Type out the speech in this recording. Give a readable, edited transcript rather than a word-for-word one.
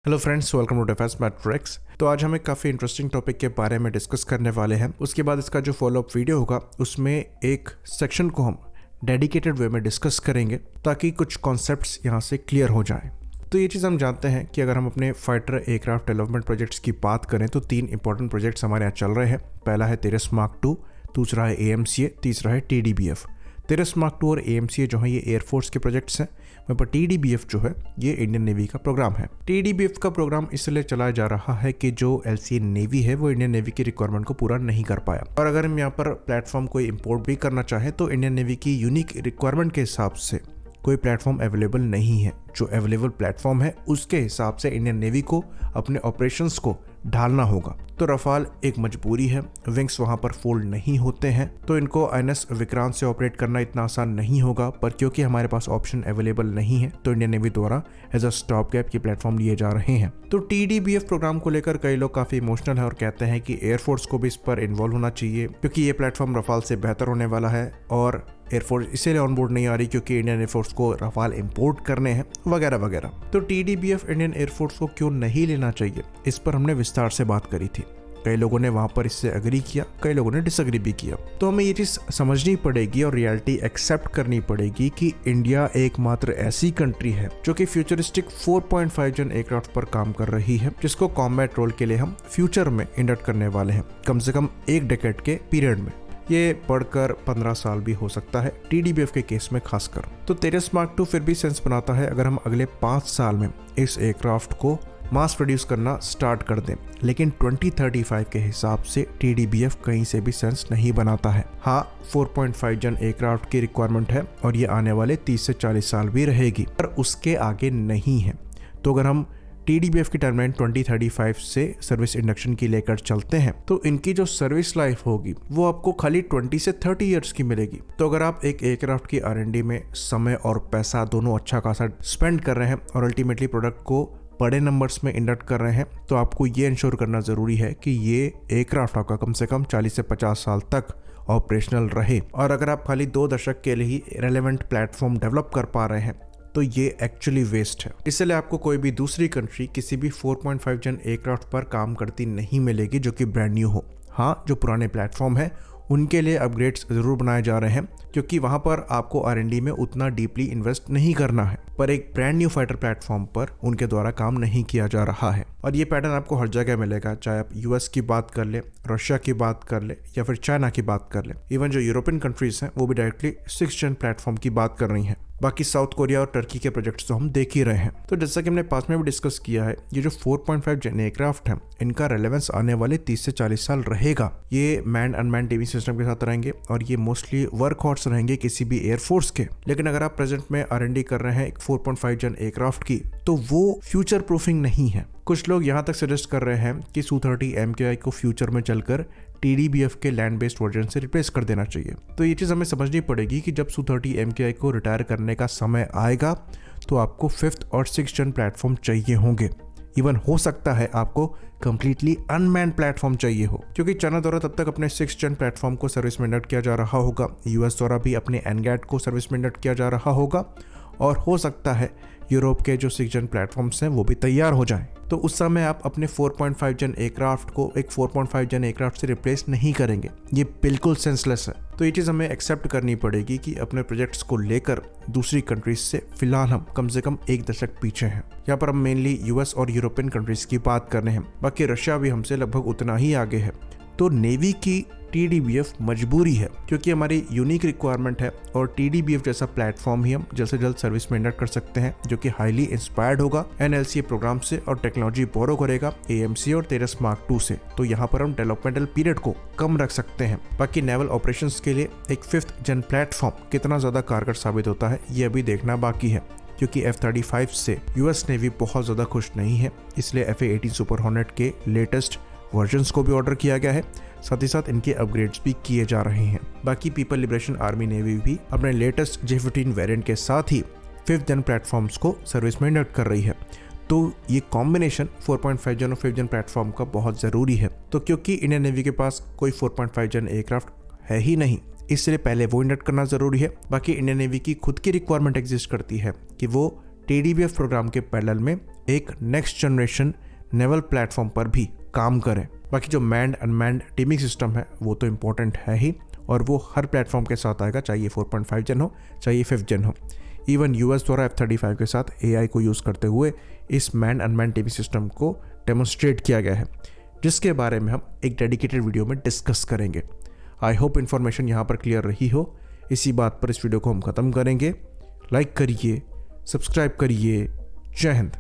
Hello friends, welcome to defence matrix. तो आज हम एक काफ़ी इंटरेस्टिंग टॉपिक के बारे में डिस्कस करने वाले हैं। उसके बाद इसका जो फॉलोअप वीडियो होगा उसमें एक सेक्शन को हम डेडिकेटेड वे में डिस्कस करेंगे ताकि कुछ कॉन्सेप्ट्स यहाँ से क्लियर हो जाएं। तो ये चीज़ हम जानते हैं कि अगर हम अपने फाइटर एयरक्राफ्ट डेवलपमेंट प्रोजेक्ट्स की बात करें तो 3 इंपॉर्टेंट प्रोजेक्ट्स हमारे यहाँ चल रहे हैं। पहला है तेजस मार्क 2, दूसरा है AMCA, तीसरा है TDBF। तेजस मार्क 2 और AMCA जो है ये एयरफोर्स के प्रोजेक्ट्स हैं, वहीं पर TDBF जो है ये इंडियन नेवी का प्रोग्राम है। TDBF का प्रोग्राम इसलिए चलाया जा रहा है कि जो LCA नेवी है वो इंडियन नेवी की रिक्वायरमेंट को पूरा नहीं कर पाया, और अगर हम यहाँ पर प्लेटफॉर्म कोई इंपोर्ट भी करना चाहें तो इंडियन नेवी की यूनिक रिक्वायरमेंट के हिसाब से कोई प्लेटफॉर्म अवेलेबल नहीं है। जो अवेलेबल प्लेटफॉर्म है उसके हिसाब से इंडियन नेवी को अपने ऑपरेशंस को ढालना होगा। तो रफाल एक मजबूरी है, विंग्स वहां पर फोल्ड नहीं होते हैं, तो इनको INS विक्रांत से ऑपरेट करना इतना आसान नहीं होगा। पर क्योंकि हमारे पास ऑप्शन अवेलेबल नहीं है तो इंडियन नेवी द्वारा एज अ स्टॉप गैप के प्लेटफॉर्म लिए जा रहे हैं। तो TDBF प्रोग्राम को लेकर कई लोग काफी इमोशनल है और कहते हैं कि एयरफोर्स को भी इस पर इन्वॉल्व होना चाहिए क्योंकि ये प्लेटफॉर्म रफाल से बेहतर होने वाला है, और एयरफोर्स इसीलिए ऑन बोर्ड नहीं आ रही क्योंकि इंडियन एयरफोर्स को रफाल इंपोर्ट करने हैं वगैरह वगैरह। तो TDBF इंडियन एयरफोर्स को क्यों नहीं लेना चाहिए, इस पर हमने विस्तार से बात करी थी। कई लोगों ने वहां पर इससे एग्री किया, कई लोगों ने डिसएग्री भी किया। तो हमें ये चीज समझनी पड़ेगी और रियलिटी एक्सेप्ट करनी पड़ेगी कि इंडिया एकमात्र ऐसी कंट्री है जो कि फ्यूचरिस्टिक 4.5 जन एयरक्राफ्ट पर काम कर रही है, जिसको कॉम्बैट रोल के लिए हम फ्यूचर में इंडक्ट करने वाले हैं, कम से कम 1 डेकेड के पीरियड में। ये बढ़कर 15 साल भी हो सकता है TDBF के केस में खासकर। तो तेजस मार्क 2 फिर भी सेंस बनाता है अगर हम अगले 5 साल में इस एयरक्राफ्ट को मास प्रोड्यूस करना स्टार्ट कर दें, लेकिन 2035 के हिसाब से TDBF कहीं से भी सेंस नहीं बनाता है। हाँ, 4.5 जन एयरक्राफ्ट की रिक्वायरमेंट है और ये आने वाले 30 से 40 साल भी रहेगी, पर उसके आगे नहीं है। तो अगर हम TDBF की टाइमलाइन 2035 से सर्विस इंडक्शन की लेकर चलते हैं तो इनकी जो सर्विस लाइफ होगी वो आपको खाली 20 से 30 इयर्स की मिलेगी। तो अगर आप एक एयरक्राफ्ट की R&D में समय और पैसा दोनों अच्छा खासा स्पेंड कर रहे हैं और अल्टीमेटली प्रोडक्ट को बड़े नंबर्स में इंडक्ट कर रहे हैं, तो आपको ये इंश्योर करना जरूरी है कि ये एयरक्राफ्ट आपका कम से कम 40 से 50 साल तक ऑपरेशनल रहे। और अगर आप खाली 2 दशक के लिए ही रेलेवेंट प्लेटफॉर्म डेवलप कर पा रहे हैं तो ये एक्चुअली वेस्ट है। इसलिए आपको कोई भी दूसरी कंट्री किसी भी 4.5 जन एयरक्राफ्ट पर काम करती नहीं मिलेगी जो कि ब्रांड न्यू हो। हाँ, जो पुराने प्लेटफॉर्म है उनके लिए अपग्रेड्स जरूर बनाए जा रहे हैं क्योंकि वहां पर आपको R&D में उतना डीपली इन्वेस्ट नहीं करना है, पर एक ब्रांड न्यू फाइटर प्लेटफॉर्म पर उनके द्वारा काम नहीं किया जा रहा है। और ये पैटर्न आपको हर जगह मिलेगा, चाहे आप US की बात कर ले, रशिया की बात कर ले या फिर चाइना की बात कर ले। इवन जो यूरोपियन कंट्रीज हैं वो भी डायरेक्टली 6 जन प्लेटफॉर्म की बात कर रही हैं। बाकी साउथ कोरिया और टर्की के प्रोजेक्ट्स तो हम देख ही रहे हैं। तो जैसा कि हमने पास में भी डिस्कस किया है, ये जो 4.5 जन एयरक्राफ्ट हैं इनका रेलेवेंस आने वाले 30 से 40 साल रहेगा। ये मैन अनमैन टीवी सिस्टम के साथ रहेंगे और ये मोस्टली वर्क हॉर्स रहेंगे किसी भी एयरफोर्स के। लेकिन अगर आप प्रेजेंट में R&D कर रहे हैं एक 4.5 जन एयरक्राफ्ट की तो वो फ्यूचर प्रूफिंग नहीं है। कुछ लोग यहाँ तक सजेस्ट कर रहे हैं कि Su-30 MKI को फ्यूचर में चलकर TDBF के लैंड बेस्ड वर्जन से रिप्लेस कर देना चाहिए। तो ये चीज़ हमें समझनी पड़ेगी कि जब Su-30 MKI को रिटायर करने का समय आएगा तो आपको 5th और 6th जन प्लेटफॉर्म चाहिए होंगे। इवन हो सकता है आपको कंप्लीटली अनमैन्ड प्लेटफॉर्म चाहिए हो, क्योंकि चाइना द्वारा तब तक अपने 6th जन प्लेटफॉर्म को सर्विस में इंडक्ट किया जा रहा होगा, US द्वारा भी अपने NGAT को सर्विस में इंडक्ट किया जा रहा होगा, और हो सकता है यूरोप के जो 6th जन प्लेटफॉर्म्स हैं वो भी तैयार हो जाएं। तो उस समय आप अपने 4.5 जन एयरक्राफ्ट को एक 4.5 जन एयरक्राफ्ट से रिप्लेस नहीं करेंगे, ये बिल्कुल सेंसलेस है। तो ये चीज़ हमें एक्सेप्ट करनी पड़ेगी कि अपने प्रोजेक्ट्स को लेकर दूसरी कंट्रीज से फिलहाल हम कम से कम 1 दशक पीछे हैं। यहाँ पर हम मेनली US और यूरोपियन कंट्रीज की बात कर रहे हैं, बाकी रशिया भी हमसे लगभग उतना ही आगे है। तो नेवी की TDBF मजबूरी है क्योंकि हमारी यूनिक रिक्वायरमेंट है, और TDBF जैसा प्लेटफॉर्म ही हम जल्द से जल्द सर्विस में इंडक्ट कर सकते हैं जो कि हाईली इंस्पायर्ड होगा NLCA प्रोग्राम से और टेक्नोलॉजी बोरो करेगा AMCA और तेजस मार्क 2 से। तो यहाँ पर हम डेवलपमेंटल पीरियड को कम रख सकते हैं। बाकी नेवल ऑपरेशंस के लिए एक 5th जन प्लेटफॉर्म कितना ज्यादा कारगर साबित होता है ये अभी देखना बाकी है, क्योंकि F-35 से US नेवी बहुत ज्यादा खुश नहीं है। इसलिए FA-18 सुपर हॉर्नेट के लेटेस्ट वर्जन्स को भी ऑर्डर किया गया है, साथ ही साथ इनके अपग्रेड्स भी किए जा रहे हैं। बाकी पीपल लिबरेशन आर्मी नेवी भी अपने लेटेस्ट J-15 वेरिएंट के साथ ही 5th जन प्लेटफॉर्म्स को सर्विस में इंडक्ट कर रही है। तो ये कॉम्बिनेशन 4.5 जन और 5th जन प्लेटफॉर्म का बहुत ज़रूरी है। तो क्योंकि इंडियन नेवी के पास कोई 4.5 जन एयरक्राफ्ट है ही नहीं, इसलिए पहले वो इंडक्ट करना ज़रूरी है। बाकी इंडियन नेवी की खुद की रिक्वायरमेंट एग्जिस्ट करती है कि वो TDBF प्रोग्राम के पैरेलल में एक नेक्स्ट जनरेशन नेवल प्लेटफॉर्म पर भी काम करें। बाकी जो मैन्ड अनमैन्ड टीमिंग सिस्टम है वो तो इम्पोर्टेंट है ही, और वो हर प्लेटफॉर्म के साथ आएगा, चाहे ये 4.5 जन हो चाहे ये 5th जन हो। इवन यूएस द्वारा F-35 के साथ AI को यूज़ करते हुए इस मैन अनमैन टीमिंग सिस्टम को डेमोन्स्ट्रेट किया गया है, जिसके बारे में हम एक डेडिकेटेड वीडियो में डिस्कस करेंगे। आई होप इन्फॉर्मेशन यहाँ पर क्लियर रही हो। इसी बात पर इस वीडियो को हम ख़त्म करेंगे। लाइक करिए, सब्सक्राइब करिए। जय हिंद।